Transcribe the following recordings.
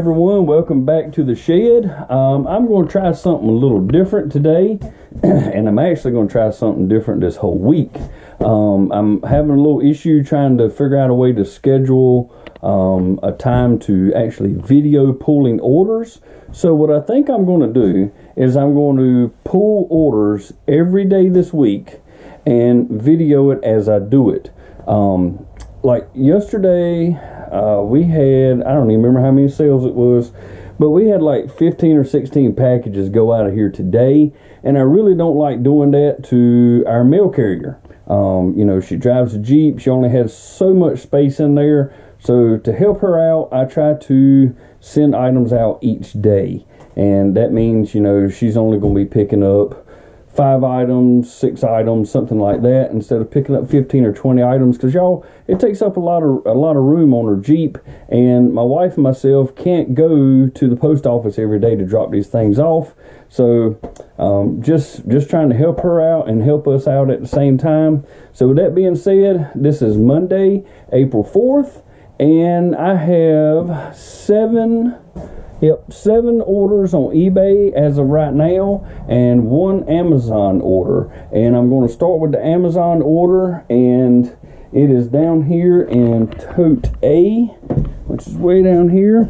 everyone, welcome back to the shed. I'm going to try something a little different today, and I'm actually going to try something different this whole week. I'm having a little issue trying to figure out a way to schedule a time to actually video pulling orders. So what I think I'm going to do is I'm going to pull orders every day this week and video it as I do it. Like yesterday, we had, I don't even remember how many sales it was, but we had like 15 or 16 packages go out of here today, and I really don't like doing that to our mail carrier. You know, she drives a Jeep, she only has so much space in there, so to help her out, I try to send items out each day, and that means, you know, she's only going to be picking up 5 items, 6 items, something like that, instead of picking up 15 or 20 items, because y'all, it takes up a lot of room on her Jeep, and my wife and myself can't go to the post office every day to drop these things off. So just trying to help her out and help us out at the same time. So with that being said, this is Monday, April 4th, and I have 7 orders on eBay as of right now, and 1 Amazon order. And I'm going to start with the Amazon order, and it is down here in tote A, which is way down here,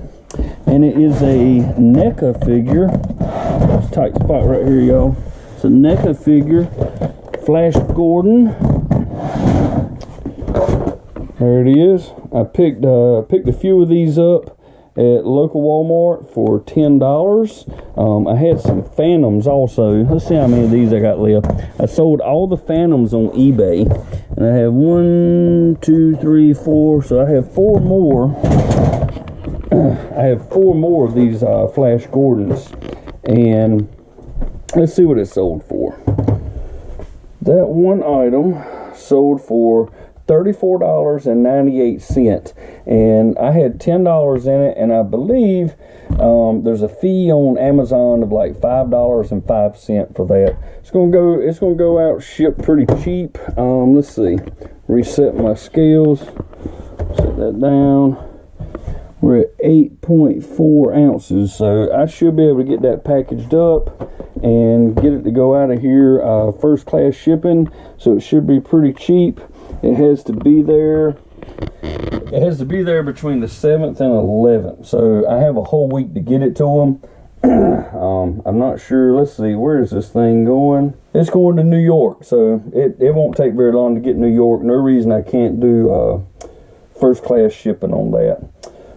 and it is a NECA figure. It's a tight spot right here, y'all. It's a NECA figure, Flash Gordon. There it is. I picked a few of these up at local Walmart for $10. I had some Phantoms also. Let's see how many of these I got left. I sold all the Phantoms on eBay, and I have 1, 2, 3, 4. So I have 4 more. I have 4 more of these Flash Gordons, and let's see what it sold for. That one item sold for $34.98, and I had $10 in it, and I believe there's a fee on Amazon of like $5.05 for that. It's gonna go out shipped pretty cheap. Let's see, reset my scales, set that down. We're at 8.4 ounces, so I should be able to get that packaged up and get it to go out of here first class shipping, so it should be pretty cheap. It has to be there between the 7th and 11th, so I have a whole week to get it to them. I'm not sure. Let's see, where is this thing going? It's going to New York, so it won't take very long to get to New York. No reason I can't do first class shipping on that.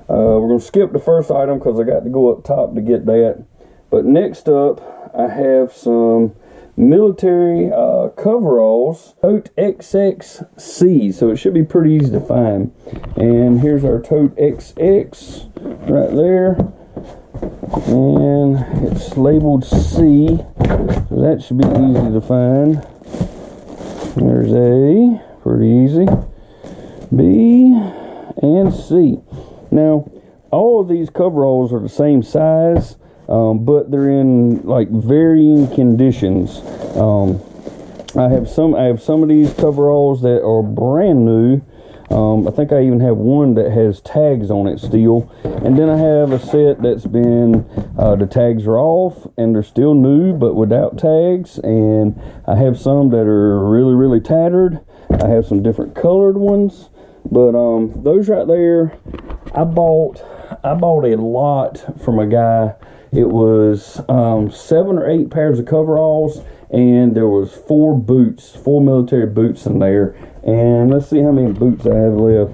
We're going to skip the first item because I got to go up top to get that. But next up, I have some military coveralls, tote XXC, so it should be pretty easy to find. And here's our tote XX right there, and it's labeled C, so that should be easy to find. There's A, pretty easy, B, and C. Now, all of these coveralls are the same size, but they're in like varying conditions. I have some of these coveralls that are brand new. I think I even have one that has tags on it still, and then I have a set that's been the tags are off and they're still new but without tags, and I have some that are really tattered. I have some different colored ones, but those right there, I bought a lot from a guy. It was 7 or 8 pairs of coveralls, and there was 4 military boots in there. And let's see how many boots I have left.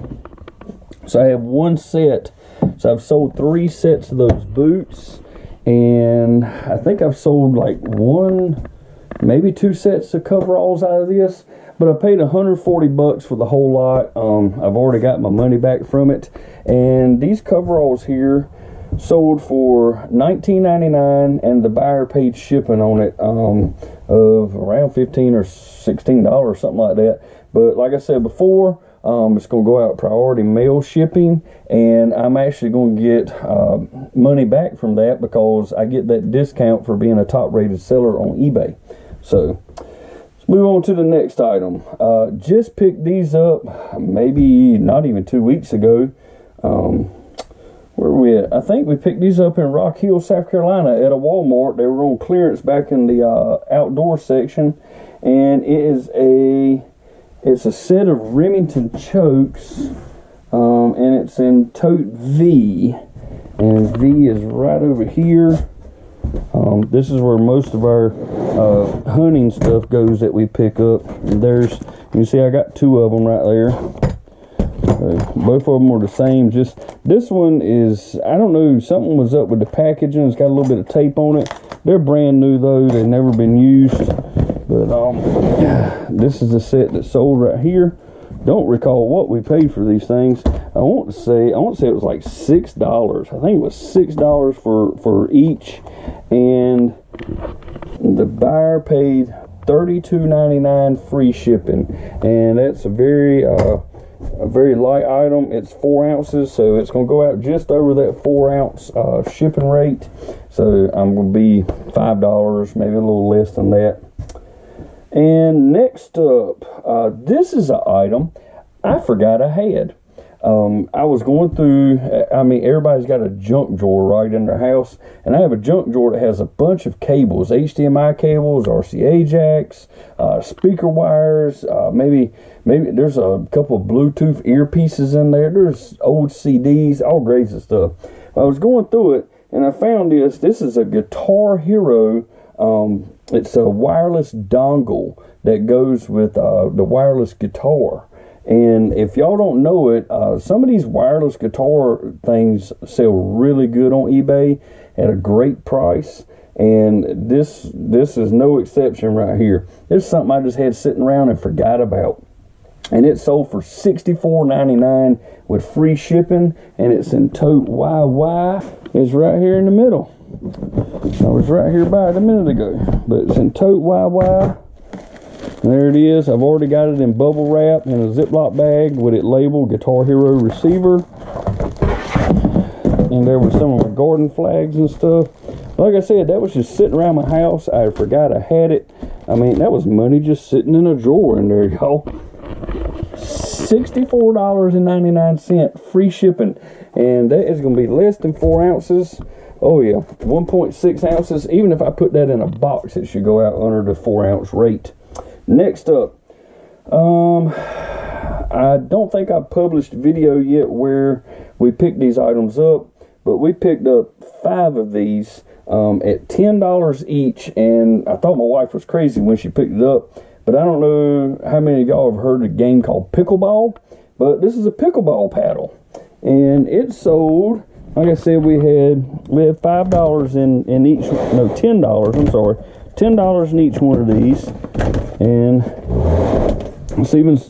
So I have 1 set. So I've sold 3 sets of those boots, and I think I've sold like 1, maybe 2 sets of coveralls out of this. But I paid $140 for the whole lot. I've already got my money back from it. And these coveralls here sold for $19.99, and the buyer paid shipping on it of around $15 or $16, something like that. But like I said before, it's going to go out priority mail shipping, and I'm actually going to get money back from that because I get that discount for being a top rated seller on eBay. So move on to the next item. Just picked these up maybe not even 2 weeks ago. where are we at? I think we picked these up in Rock Hill, South Carolina at a Walmart. They were on clearance back in the outdoor section. And it's a set of Remington chokes. And it's in tote V. And V is right over here. This is where most of our hunting stuff goes that we pick up. And you can see I got 2 of them right there. Both of them are the same. Just this one is, I don't know, something was up with the packaging. It's got a little bit of tape on it. They're brand new though. They've never been used. But this is the set that's sold right here. Don't recall what we paid for these things. I want to say it was like $6. I think it was $6 for each, and the buyer paid $32.99 free shipping. And that's a very light item. It's 4 ounces, so it's going to go out just over that 4 ounce shipping rate. So I'm going to be $5, maybe a little less than that. And next up, this is an item I forgot I had. I was going through, everybody's got a junk drawer right in their house, and I have a junk drawer that has a bunch of cables, HDMI cables, RCA jacks, speaker wires, maybe there's a couple of Bluetooth earpieces in there. There's old CDs, all grades of stuff. I was going through it, and I found this. This is a Guitar Hero. It's a wireless dongle that goes with the wireless guitar. And if y'all don't know it, some of these wireless guitar things sell really good on eBay at a great price. And this is no exception right here. This is something I just had sitting around and forgot about. And it sold for $64.99 with free shipping. And it's in tote YY. It's right here in the middle. I was right here by it a minute ago. But it's in tote YY. There it is. I've already got it in bubble wrap in a Ziploc bag with it labeled Guitar Hero receiver. And there were some of my garden flags and stuff. Like I said, that was just sitting around my house. I forgot I had it. That was money just sitting in a drawer in there, y'all. $64.99 free shipping. And that is going to be less than 4 ounces. Oh yeah, 1.6 ounces. Even if I put that in a box, it should go out under the 4 ounce rate. Next up, I don't think I've published a video yet where we picked these items up, but we picked up 5 of these at $10 each, and I thought my wife was crazy when she picked it up, but I don't know how many of y'all have heard of a game called Pickleball, but this is a pickleball paddle, and it sold, like I said, we had $5 in each, no, $10, I'm sorry, $10 in each one of these. And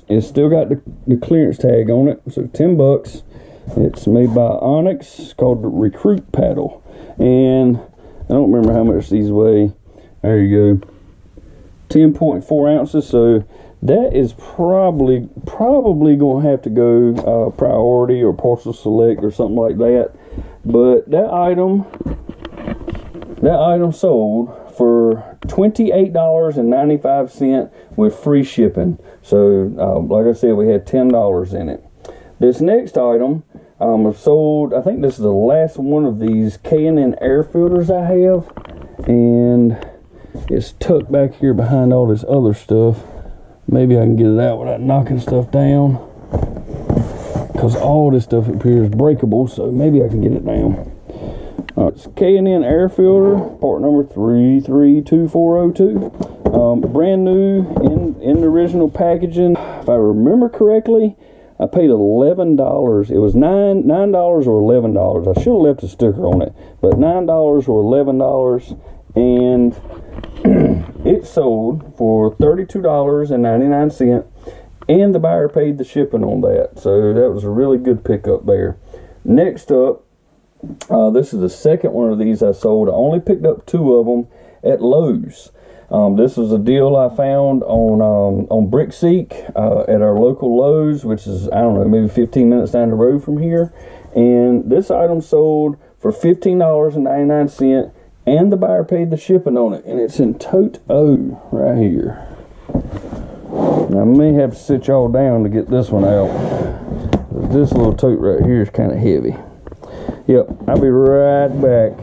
it's still got the clearance tag on it, so $10. It's made by Onyx. It's called the Recruit Paddle, and I don't remember how much these weigh. There you go, 10.4 ounces. So that is probably going to have to go priority or partial select or something like that. But that item sold for $28.95 with free shipping. So like I said, we had $10 in it. This next item sold, I think this is the last one of these K&N air filters I have, and it's tucked back here behind all this other stuff. Maybe I can get it out without knocking stuff down, because all this stuff up here is breakable, so maybe I can get it down. It's K&N air filter, part number 332402. Brand new in the original packaging. If I remember correctly, I paid $11. It was $9 or $11. I should have left a sticker on it, but $9 or $11, and it sold for $32.99, and the buyer paid the shipping on that. So that was a really good pickup there. Next up, this is the second one of these I sold. I only picked up 2 of them at Lowe's. This was a deal I found on BrickSeek at our local Lowe's, which is, I don't know, maybe 15 minutes down the road from here. And this item sold for $15.99, and the buyer paid the shipping on it. And it's in tote O right here. Now, I may have to sit y'all down to get this one out. This little tote right here is kind of heavy. Yep, I'll be right back.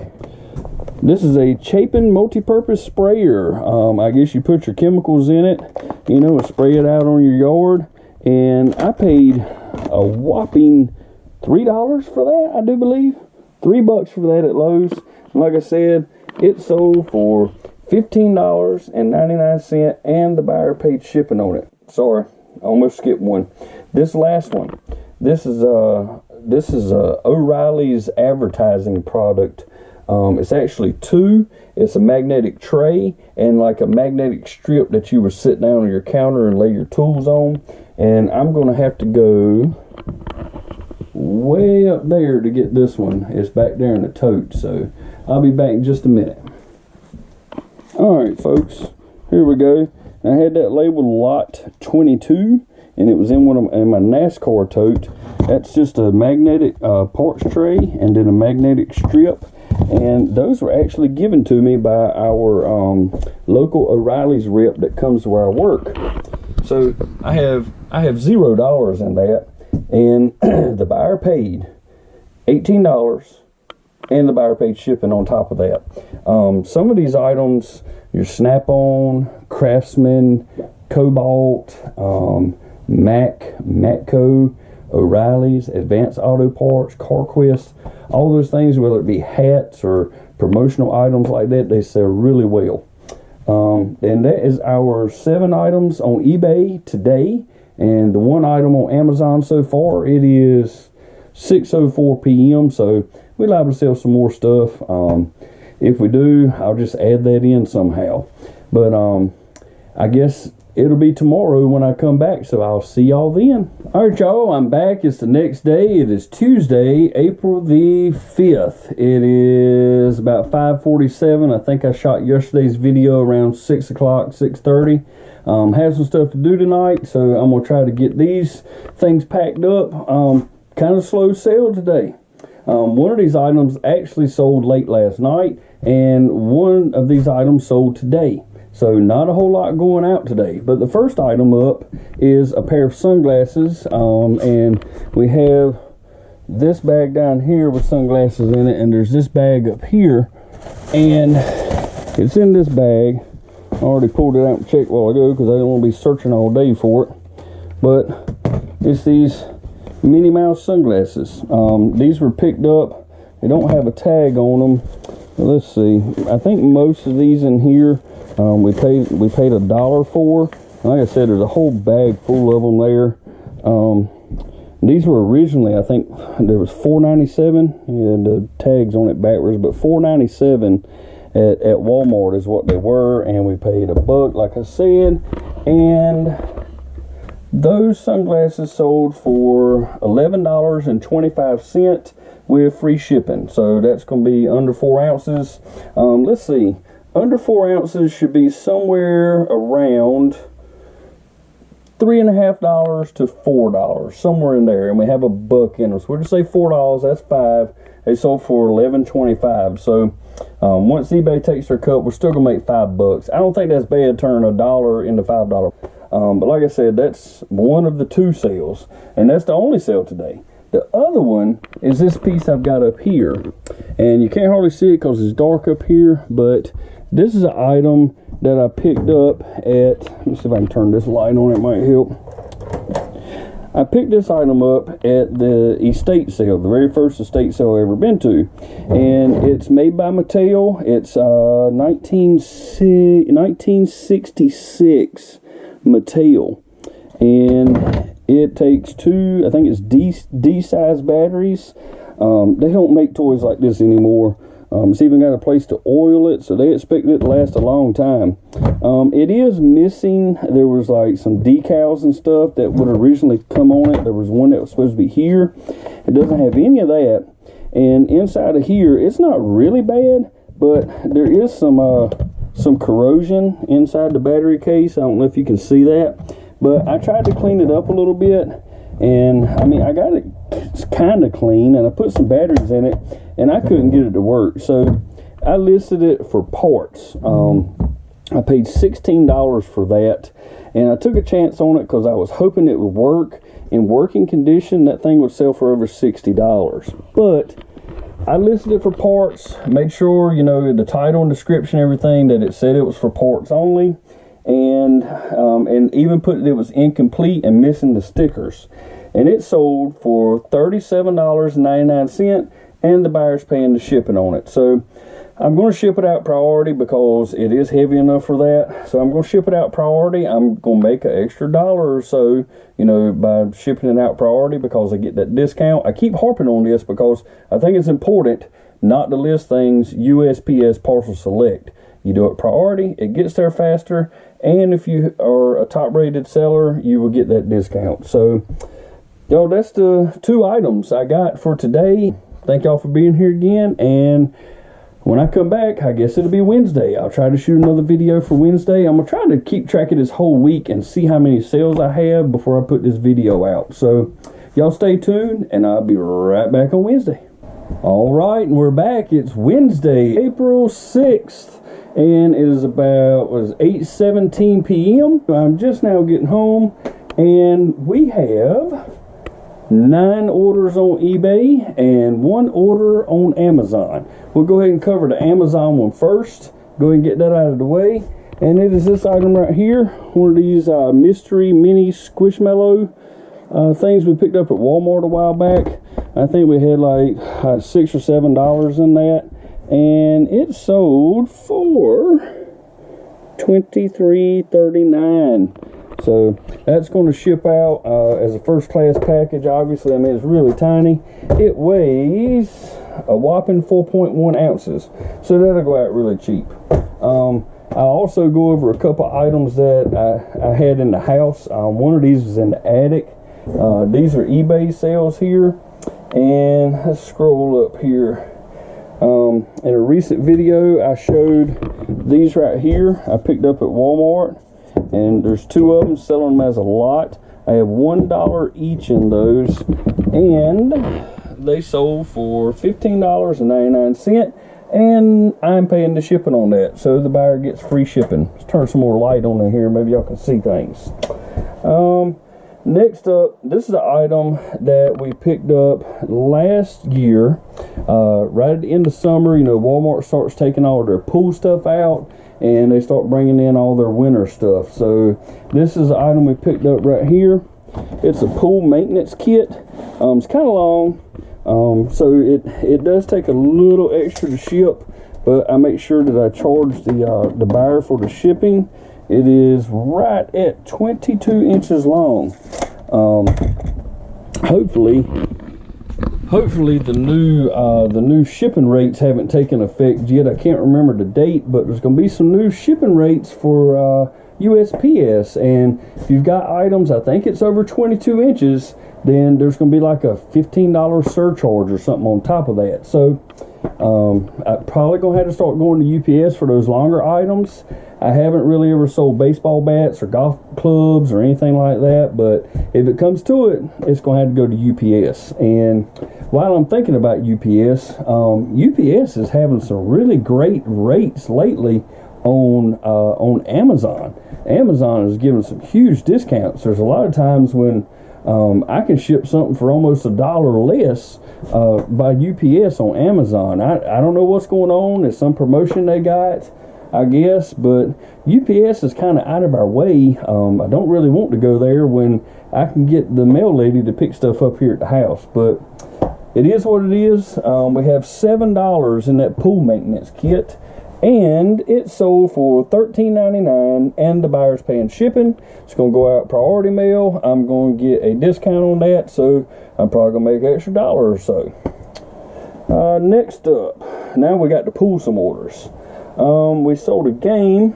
This is a Chapin multi-purpose sprayer. I guess you put your chemicals in it, you know, and spray it out on your yard. And I paid a whopping $3 for that, I do believe. $3 for that at Lowe's. And like I said, it sold for $15.99, and the buyer paid shipping on it. Sorry, I almost skipped one. This last one, this is O'Reilly's advertising product. It's actually two. It's a magnetic tray and like a magnetic strip that you would sit down on your counter and lay your tools on. And I'm going to have to go way up there to get this one. It's back there in the tote, so I'll be back in just a minute. Alright folks, here we go. I had that labeled lot 22, and it was in my NASCAR tote. That's just a magnetic parts tray and then a magnetic strip. And those were actually given to me by our local O'Reilly's rep that comes to where I work. So I have $0 in that, and the buyer paid $18, and the buyer paid shipping on top of that. Some of these items, your Snap-on, Craftsman, Cobalt, Matco, O'Reilly's, Advanced Auto Parts, CarQuest, all those things, whether it be hats or promotional items like that, they sell really well. And that is our 7 items on eBay today, and the 1 item on Amazon so far. It is 6:04 p.m. so we're liable to sell some more stuff. If we do, I'll just add that in somehow. But I guess it'll be tomorrow when I come back, so I'll see y'all then. Alright y'all, I'm back. It's the next day. It is Tuesday, April the 5th. It is about 5:47. I think I shot yesterday's video around 6 o'clock, 6:30. Have some stuff to do tonight, so I'm going to try to get these things packed up. Kind of slow sale today. One of these items actually sold late last night, and one of these items sold today. So not a whole lot going out today. But the first item up is a pair of sunglasses. And we have this bag down here with sunglasses in it. And there's this bag up here. And it's in this bag. I already pulled it out and checked a while ago because I didn't want to be searching all day for it. But it's these Minnie Mouse sunglasses. These were picked up. They don't have a tag on them. Let's see. I think most of these in here we paid $1 for. Like I said, there's a whole bag full of them there. These were originally, I think there was $4.97. Yeah, the tags on it backwards, but $4.97 at Walmart is what they were, and we paid $1, like I said. And those sunglasses sold for $11.25 with free shipping. So that's going to be under 4 ounces. Let's see. Under 4 ounces should be somewhere around $3.50 to $4, somewhere in there. And we have $1 in them. So we'll just say $4. That's 5. They sold for $11.25. So once eBay takes their cut, we're still gonna make $5. I don't think that's bad. Turn $1 into $5. But like I said, that's one of the 2 sales, and that's the only sale today. The other one is this piece I've got up here, and you can't hardly see it because it's dark up here, but this is an item that I picked up at, let me see if I can turn this light on, it might help. I picked this item up at the estate sale, the very first estate sale I've ever been to, and it's made by Mattel. It's 1966 Mattel, and it takes 2, I think it's D-size batteries. They don't make toys like this anymore. It's even got a place to oil it, so they expect it to last a long time. It is missing, there was like some decals and stuff that would originally come on it. There was one that was supposed to be here. It doesn't have any of that. And inside of here, it's not really bad, but there is some corrosion inside the battery case. I don't know if you can see that, but I tried to clean it up a little bit, and I mean, I got it kind of clean, and I put some batteries in it, and I couldn't get it to work. So I listed it for parts. I paid $16 for that, and I took a chance on it because I was hoping it would work. In working condition, that thing would sell for over $60. But I listed it for parts, made sure, you know, the title and description, everything, that it said it was for parts only, and even put it was incomplete and missing the stickers. And it sold for $37.99, and the buyer's paying the shipping on it. So I'm going to ship it out priority because it is heavy enough for that. So I'm going to ship it out priority. I'm going to make an extra $1 or so, you know, by shipping it out priority because I get that discount. I keep harping on this because I think it's important not to list things USPS Parcel Select. You do it priority, it gets there faster, and if you are a top rated seller, you will get that discount. So, y'all, that's the 2 items I got for today. Thank y'all for being here again, and when I come back, I guess it'll be Wednesday. I'll try to shoot another video for Wednesday. I'm going to try to keep track of this whole week and see how many sales I have before I put this video out. So, y'all stay tuned, and I'll be right back on Wednesday. All right, and we're back. It's Wednesday, April 6th, and it is about, 8:17 p.m. I'm just now getting home, and we have 9 orders on eBay and 1 order on Amazon. We'll go ahead and cover the Amazon one first. Go ahead and get that out of the way. And it is this item right here. One of these mystery mini squishmallow things we picked up at Walmart a while back. I think we had like $6 or $7 in that. And it sold for $23.39. So that's going to ship out as a first class package. Obviously, I mean, it's really tiny. It weighs a whopping 4.1 ounces. So that'll go out really cheap. I'll also go over a couple items that I had in the house. One of these was in the attic. These are eBay sales here. And let's scroll up here. In a recent video, I showed these right here. I picked up at Walmart. And there's 2 of them, selling them as a lot. I have $1 each in those, and they sold for $15.99, and I'm paying the shipping on that, so the buyer gets free shipping. Let's turn some more light on in here, maybe y'all can see things. Next up, this is an item that we picked up last year, right at the end of summer. You know, Walmart starts taking all their pool stuff out, and they start bringing in all their winter stuff. So this is an item we picked up right here. It's a pool maintenance kit. It's kind of long, so it does take a little extra to ship, but I make sure that I charge the buyer for the shipping. It is right at 22 inches long. Hopefully the new shipping rates haven't taken effect yet. I can't remember the date, but there's going to be some new shipping rates for USPS. And if you've got items, I think it's over 22 inches, then there's going to be like a $15 surcharge or something on top of that. So I'm probably going to have to start going to UPS for those longer items. I haven't really ever sold baseball bats or golf clubs or anything like that, but if it comes to it, it's going to have to go to UPS. And while I'm thinking about UPS, UPS is having some really great rates lately on Amazon. Amazon is giving some huge discounts. There's a lot of times when I can ship something for almost $1 less by UPS on Amazon. I don't know what's going on. It's some promotion they got, I guess, but UPS is kind of out of our way. I don't really want to go there when I can get the mail lady to pick stuff up here at the house, but it is what it is. We have $7 in that pool maintenance kit, and it sold for $13.99, and the buyer's paying shipping. It's going to go out priority mail. I'm going to get a discount on that, so I'm probably going to make an extra $1 or so. Next up, now we got to pull some orders. We sold a game.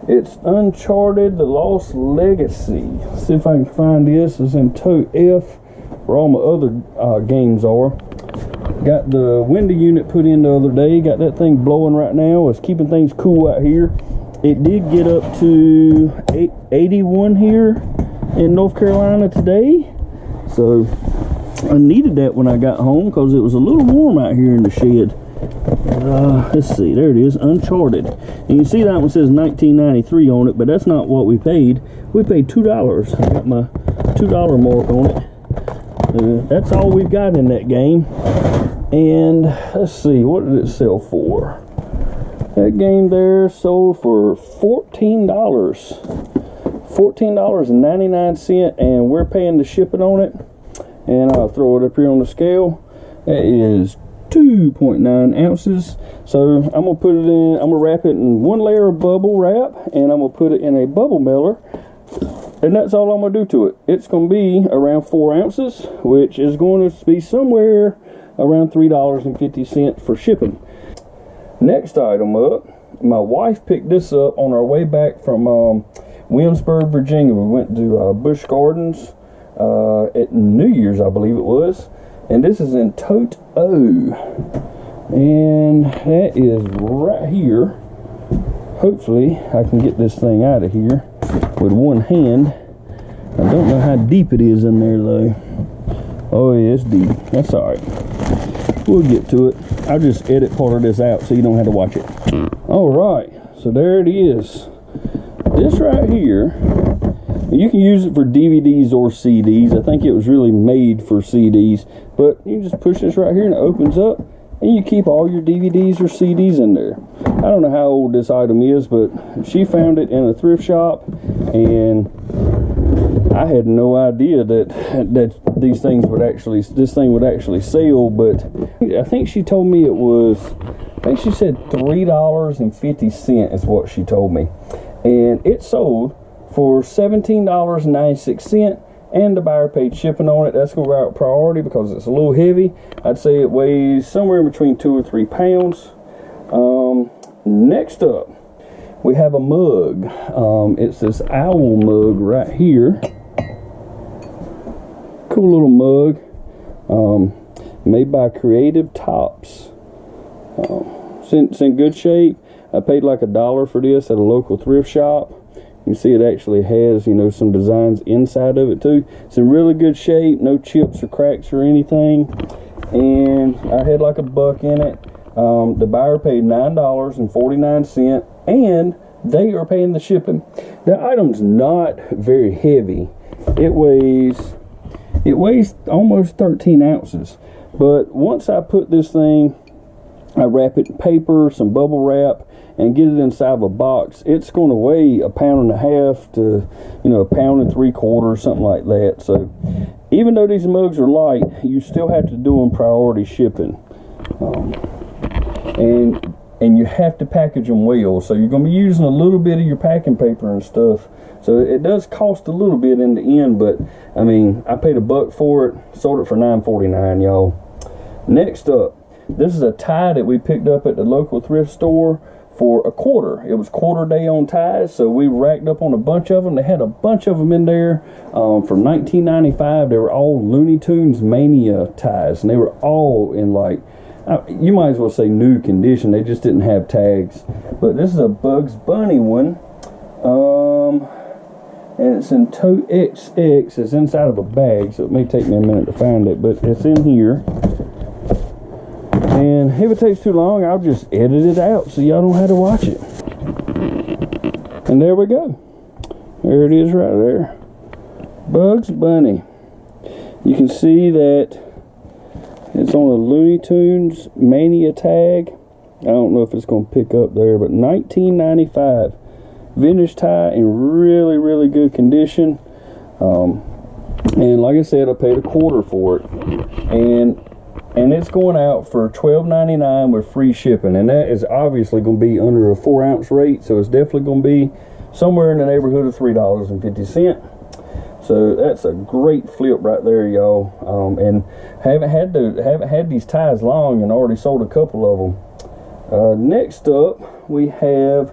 It's Uncharted: The Lost Legacy. Let's see if I can find this. It's in tote F, where all my other games are. Got the window unit put in the other day. Got that thing blowing right now. It's keeping things cool out here. It did get up to 81 here in North Carolina today. So I needed that when I got home because it was a little warm out here in the shed. Let's see, there it is, Uncharted. And you see that one says $19.93 on it, but that's not what we paid. We paid $2. I got my $2 mark on it. That's all we've got in that game. And let's see, what did it sell for? That game there sold for $14. $14.99, and we're paying the shipping on it. And I'll throw it up here on the scale. That is 2.9 ounces. So I'm gonna put it in, I'm gonna wrap it in one layer of bubble wrap, and I'm gonna put it in a bubble mailer, and that's all I'm gonna do to it. It's gonna be around 4 ounces, which is going to be somewhere around $3.50 for shipping. Next item up, my wife picked this up on our way back from Williamsburg, Virginia. We went to Busch Gardens at New Year's, I believe it was. And this is in tote O. And that is right here. Hopefully I can get this thing out of here with one hand. I don't know how deep it is in there though. Oh yeah, it's deep. That's alright. We'll get to it. I'll just edit part of this out so you don't have to watch it. Alright, so there it is. This right here, you can use it for DVDs or CDs. I think it was really made for CDs. But you just push this right here and it opens up, and you keep all your DVDs or CDs in there. I don't know how old this item is, but she found it in a thrift shop, and I had no idea that this thing would actually sell. But I think she told me it was, I think she said $3.50 is what she told me, and it sold for $17.96. And the buyer paid shipping on it. That's going to go out priority because it's a little heavy. I'd say it weighs somewhere between 2 or 3 pounds. Next up, we have a mug. It's this owl mug right here. Cool little mug. Made by Creative Tops. It's in good shape. I paid like $1 for this at a local thrift shop. You can see it actually has, you know, some designs inside of it too. It's in really good shape, no chips or cracks or anything. And I had like $1 in it. The buyer paid $9.49, and they are paying the shipping. The item's not very heavy. It weighs almost 13 ounces. But once I put this thing, I wrap it in paper, some bubble wrap, and get it inside of a box, it's going to weigh 1.5 pounds to, you know, 1.75 pounds, something like that. So even though these mugs are light, you still have to do them priority shipping, and you have to package them well. So you're going to be using a little bit of your packing paper and stuff. So it does cost a little bit in the end, but I mean, I paid $1 for it, sold it for $9.49, y'all. Next up, this is a tie that we picked up at the local thrift store for $1. It was quarter day on ties, so we racked up on a bunch of them. They had a bunch of them in there from 1995. They were all Looney Tunes Mania ties, and they were all in, like, you might as well say new condition. They just didn't have tags. But this is a Bugs Bunny one, and it's in tote XX. It's inside of a bag, so it may take me a minute to find it, but it's in here. And if it takes too long, I'll just edit it out so y'all don't have to watch it. And there we go. There it is right there. Bugs Bunny. You can see that it's on a Looney Tunes Mania tag. I don't know if it's going to pick up there, but $19.95. Vintage tie in really, really good condition. And like I said, I paid $1 for it. And it's going out for $12.99 with free shipping, and that is obviously going to be under a 4 ounce rate, so it's definitely going to be somewhere in the neighborhood of $3.50. So that's a great flip right there, y'all. And haven't had these ties long and already sold a couple of them. Next up, we have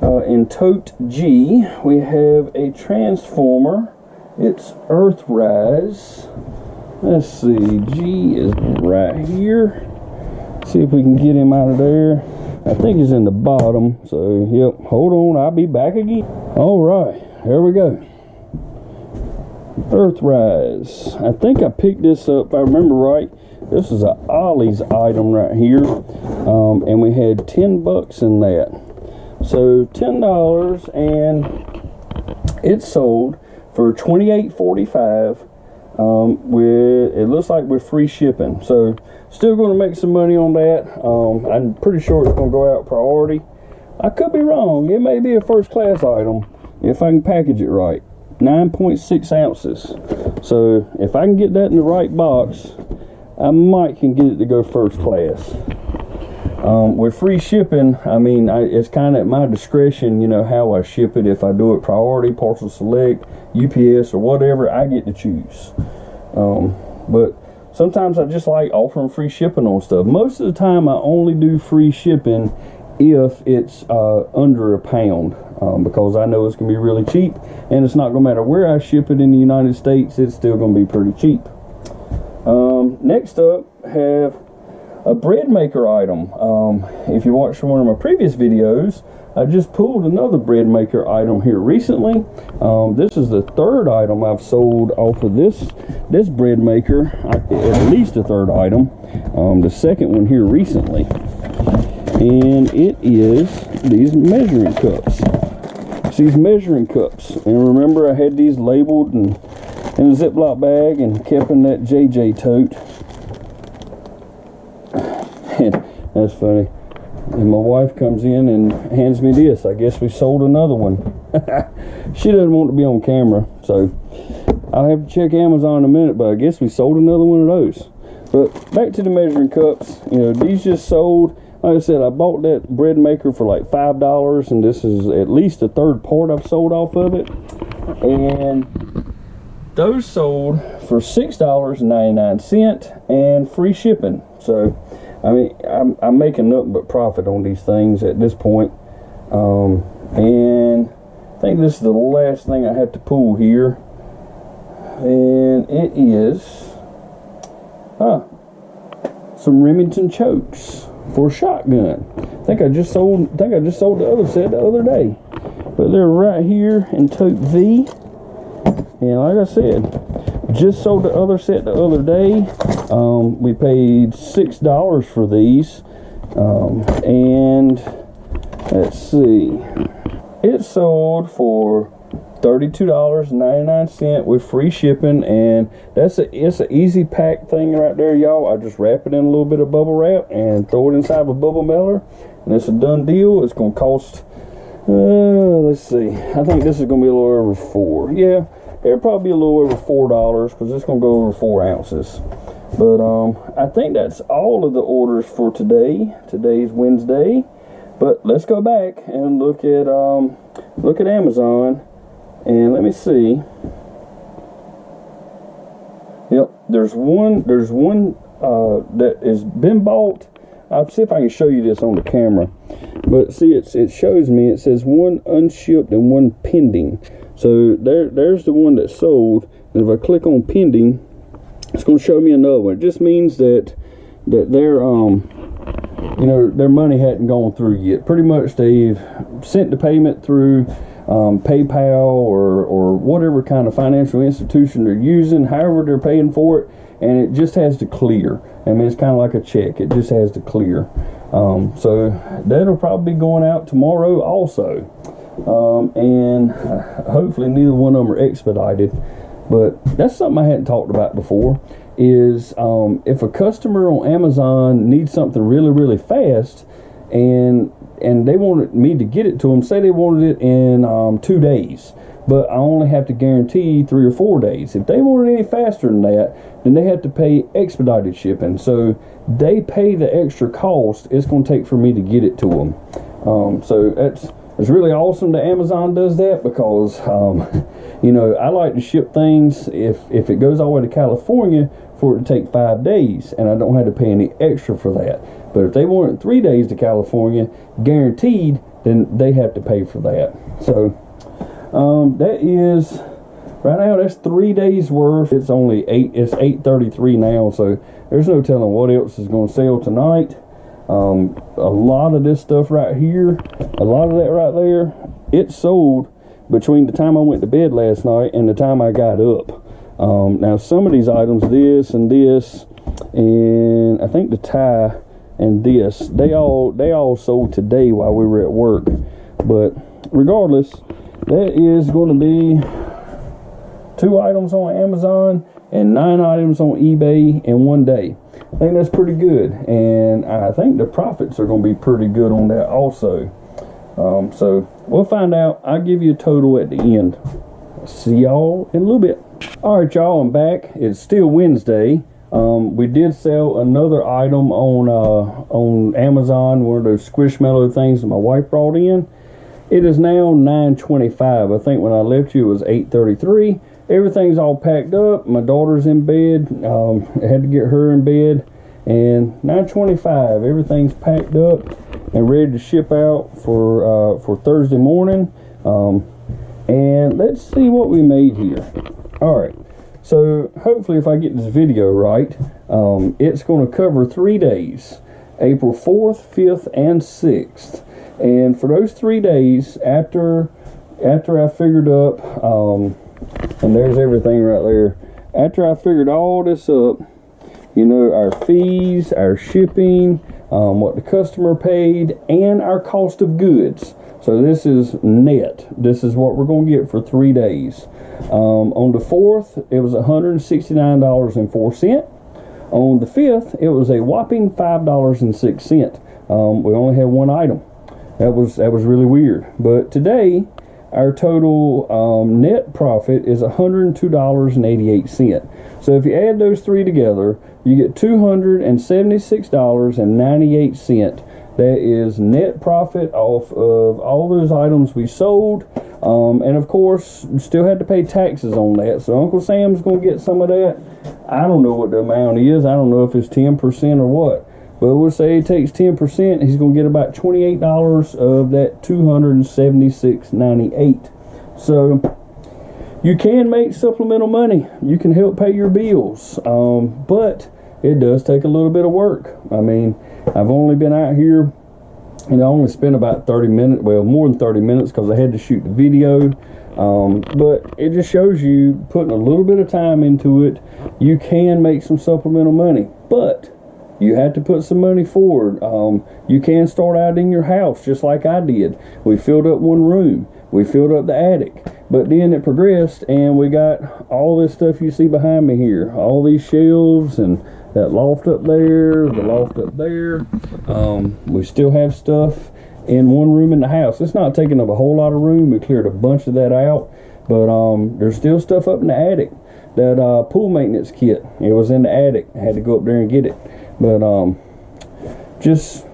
in tote G, we have a transformer. It's Earthrise. Let's see, G is right here. See if we can get him out of there. I think he's in the bottom, so yep, hold on, I'll be back again. All right, here we go. Earthrise. I think I picked this up, if I remember right. This is a Ollie's item right here, and we had $10 in that. So $10, and it sold for $28.45. with, it looks like with free shipping. So still going to make some money on that. I'm pretty sure it's going to go out priority. I could be wrong. It may be a first class item if I can package it right. 9.6 ounces. So if I can get that in the right box, I might can get it to go first class. With free shipping, I mean, it's kind of at my discretion, you know, how I ship it. If I do it priority, parcel select, UPS, or whatever, I get to choose. But sometimes I just like offering free shipping on stuff. Most of the time, I only do free shipping if it's under £1, because I know it's going to be really cheap, and it's not going to matter where I ship it in the United States, it's still going to be pretty cheap. Next up, have a bread maker item. If you watched one of my previous videos, I just pulled another bread maker item here recently. This is the third item I've sold off of this bread maker, at least the third item. The second one here recently, and it is these measuring cups. It's these measuring cups, and remember I had these labeled and in a Ziploc bag and kept in that JJ tote. That's funny. And my wife comes in and hands me this. I guess we sold another one. She doesn't want to be on camera, so I'll have to check Amazon in a minute, but I guess we sold another one of those. But back to the measuring cups. You know, these just sold. Like I said, I bought that bread maker for like $5, and this is at least the third part I've sold off of it. And those sold for $6.99 and free shipping. So I mean, I'm making nothing but profit on these things at this point. And I think this is the last thing I have to pull here, and it is some Remington chokes for shotgun. I think I just sold the other set the other day, but they're right here in tote V. And like I said, just sold the other set the other day. We paid $6 for these, and let's see, it sold for $32.99 with free shipping, and it's an easy pack thing right there, y'all. I just wrap it in a little bit of bubble wrap and throw it inside of a bubble mailer, and it's a done deal. It's gonna cost, let's see, I think this is gonna be a little over $4. Yeah, it'll probably be a little over $4 because it's gonna go over 4 ounces. But I think that's all of the orders for today. Today's Wednesday. But let's go back and look at Amazon, and let me see. Yep, there's one that has been bought. I'll see if I can show you this on the camera. But see, it shows me, it says one unshipped and one pending. So there's the one that sold, and if I click on pending, it's going to show me another one. It just means that their you know, their money hadn't gone through yet. Pretty much they've sent the payment through PayPal or whatever kind of financial institution they're using, however they're paying for it, and it just has to clear. I mean, it's kind of like a check. It just has to clear. So that'll probably be going out tomorrow also. And hopefully neither one of them are expedited. But that's something I hadn't talked about before, is if a customer on Amazon needs something really, really fast, and they wanted me to get it to them, say they wanted it in 2 days, but I only have to guarantee 3 or 4 days. If they want it any faster than that, then they have to pay expedited shipping. So they pay the extra cost it's going to take for me to get it to them. So it's really awesome that Amazon does that, because you know, I like to ship things, if it goes all the way to California, for it to take 5 days, and I don't have to pay any extra for that. But if they want it 3 days to California guaranteed, then they have to pay for that. So that is, right now, that's 3 days worth. It's only 8:33 now, so there's no telling what else is going to sell tonight. A lot of this stuff right here, a lot of that right there, it sold between the time I went to bed last night and the time I got up. Now some of these items, this and this, and I think the tie and this, they all sold today while we were at work. But regardless, that is going to be 2 items on Amazon and 9 items on eBay in one day. I think that's pretty good, and I think the profits are going to be pretty good on that also. So we'll find out. I'll give you a total at the end. See y'all in a little bit. All right, y'all, I'm back. It's still Wednesday. We did sell another item on Amazon, one of those squishmallow things that my wife brought in. It is now 9:25. I think when I left you it was 8:33. Everything's all packed up. My daughter's in bed. I had to get her in bed. And 9:25, everything's packed up and ready to ship out for Thursday morning. And let's see what we made here. All right. So hopefully if I get this video right, it's going to cover 3 days, April 4th, 5th, and 6th. And for those 3 days, after I figured up, and there's everything right there, after I figured all this up, you know, our fees, our shipping, what the customer paid, and our cost of goods. So this is net. This is what we're going to get for 3 days. On the 4th, it was $169.04. On the 5th, it was a whopping $5.06. We only had one item. That was really weird. But today, our total net profit is $102.88. So if you add those three together, you get $276.98. That is net profit off of all those items we sold. And of course, still had to pay taxes on that. So Uncle Sam's going to get some of that. I don't know what the amount is. I don't know if it's 10% or what. But we'll say he takes 10%. He's going to get about $28 of that $276.98. So you can make supplemental money. You can help pay your bills. But it does take a little bit of work. I mean, I've only been out here, and I only spent about 30 minutes, well, more than 30 minutes because I had to shoot the video. But it just shows you putting a little bit of time into it, you can make some supplemental money. But you have to put some money forward. You can start out in your house just like I did. We filled up one room. We filled up the attic. But then it progressed, and we got all this stuff you see behind me here. All these shelves and that loft up there, the loft up there. We still have stuff in one room in the house. It's not taking up a whole lot of room. We cleared a bunch of that out. But there's still stuff up in the attic. That pool maintenance kit, it was in the attic. I had to go up there and get it. But just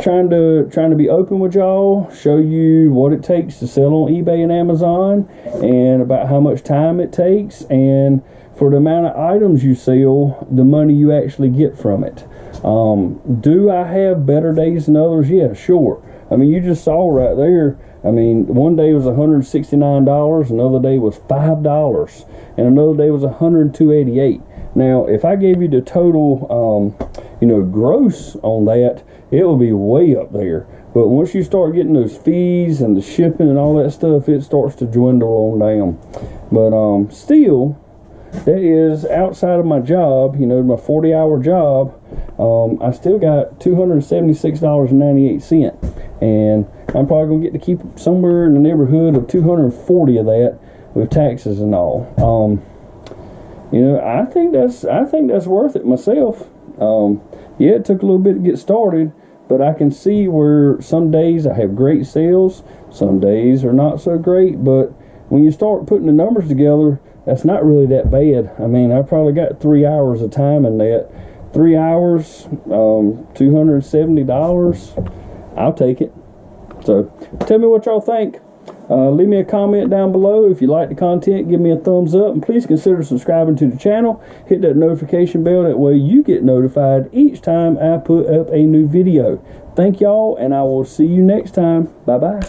trying to be open with y'all, show you what it takes to sell on eBay and Amazon, and about how much time it takes, and for the amount of items you sell, the money you actually get from it. Do I have better days than others? Yeah, sure. I mean, you just saw right there. I mean, one day was $169, another day was $5, and another day was $102.88. Now, if I gave you the total, gross on that, it will be way up there. But once you start getting those fees and the shipping and all that stuff, it starts to dwindle on down. But still, that is outside of my job, my 40-hour job. I still got $276.98, and I'm probably gonna get to keep somewhere in the neighborhood of $240 of that with taxes and all. I think that's worth it myself. Yeah, it took a little bit to get started, but I can see where some days I have great sales, some days are not so great. But when you start putting the numbers together, that's not really that bad. I mean, I probably got 3 hours of time in that. 3 hours, $270. I'll take it. So tell me what y'all think. Leave me a comment down below. If you like the content, give me a thumbs up, and please consider subscribing to the channel. Hit that notification bell, that way you get notified each time I put up a new video. Thank y'all, and I will see you next time. Bye bye.